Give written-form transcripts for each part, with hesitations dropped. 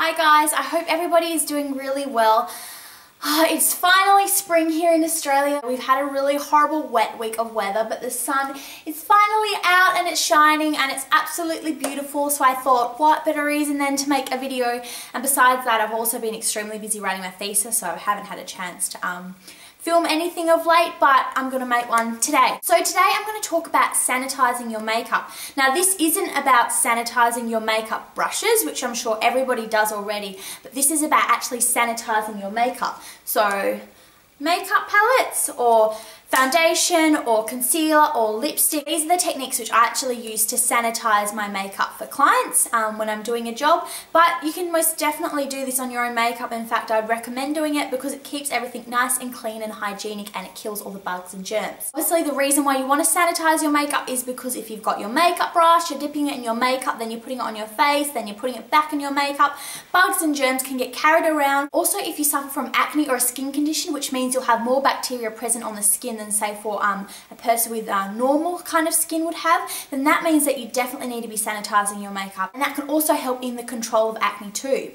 Hi guys, I hope everybody is doing really well. It's finally spring here in Australia. We've had a really horrible wet week of weather, but the sun is finally out and it's shining and it's absolutely beautiful. So I thought, what better reason than to make a video? And besides that, I've also been extremely busy writing my thesis, so I haven't had a chance to film anything of late, but I'm going to make one today. So today I'm going to talk about sanitizing your makeup. Now this isn't about sanitizing your makeup brushes, which I'm sure everybody does already, but this is about actually sanitizing your makeup. So makeup palettes or foundation or concealer or lipstick. These are the techniques which I actually use to sanitize my makeup for clients when I'm doing a job, but you can most definitely do this on your own makeup. In fact, I'd recommend doing it because it keeps everything nice and clean and hygienic and it kills all the bugs and germs. Obviously the reason why you want to sanitize your makeup is because if you've got your makeup brush, you're dipping it in your makeup, then you're putting it on your face, then you're putting it back in your makeup, bugs and germs can get carried around. Also, if you suffer from acne or a skin condition, which means you'll have more bacteria present on the skin than say for a person with normal kind of skin would have, then that means that you definitely need to be sanitizing your makeup, and that can also help in the control of acne too.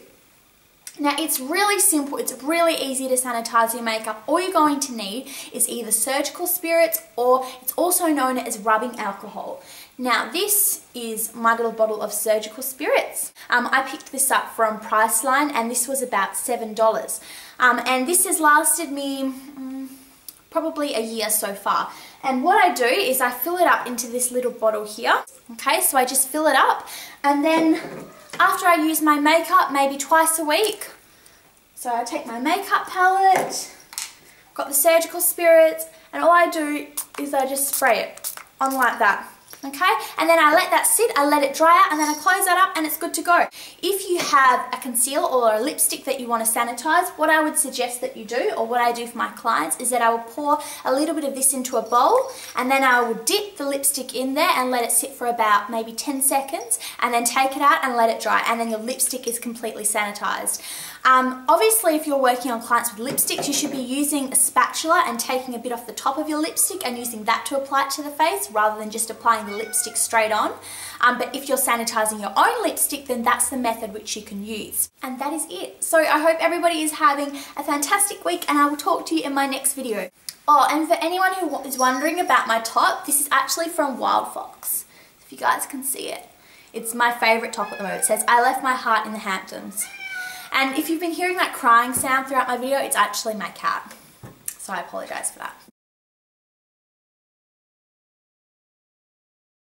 Now it's really simple, it's really easy to sanitize your makeup. All you're going to need is either surgical spirits or it's also known as rubbing alcohol. Now this is my little bottle of surgical spirits. I picked this up from Priceline and this was about $7. And this has lasted me probably a year so far. And what I do is I fill it up into this little bottle here. Okay, so I just fill it up and then after I use my makeup, maybe twice a week, so I take my makeup palette, got the surgical spirits, and all I do is I just spray it on like that. Okay, and then I let that sit, I let it dry out, and then I close that up and it's good to go. If you have a concealer or a lipstick that you want to sanitize, what I would suggest that you do, or what I do for my clients, is that I will pour a little bit of this into a bowl and then I will dip the lipstick in there and let it sit for about maybe 10 seconds and then take it out and let it dry, and then your lipstick is completely sanitized. Obviously if you're working on clients with lipsticks, you should be using a spatula and taking a bit off the top of your lipstick and using that to apply it to the face rather than just applying the lipstick straight on. But if you're sanitizing your own lipstick, then that's the method which you can use. And that is it. So I hope everybody is having a fantastic week and I will talk to you in my next video. Oh, and for anyone who is wondering about my top, this is actually from Wild Fox. If you guys can see it. It's my favorite top at the moment. It says, "I left my heart in the Hamptons." And if you've been hearing that crying sound throughout my video, it's actually my cat. So I apologize for that.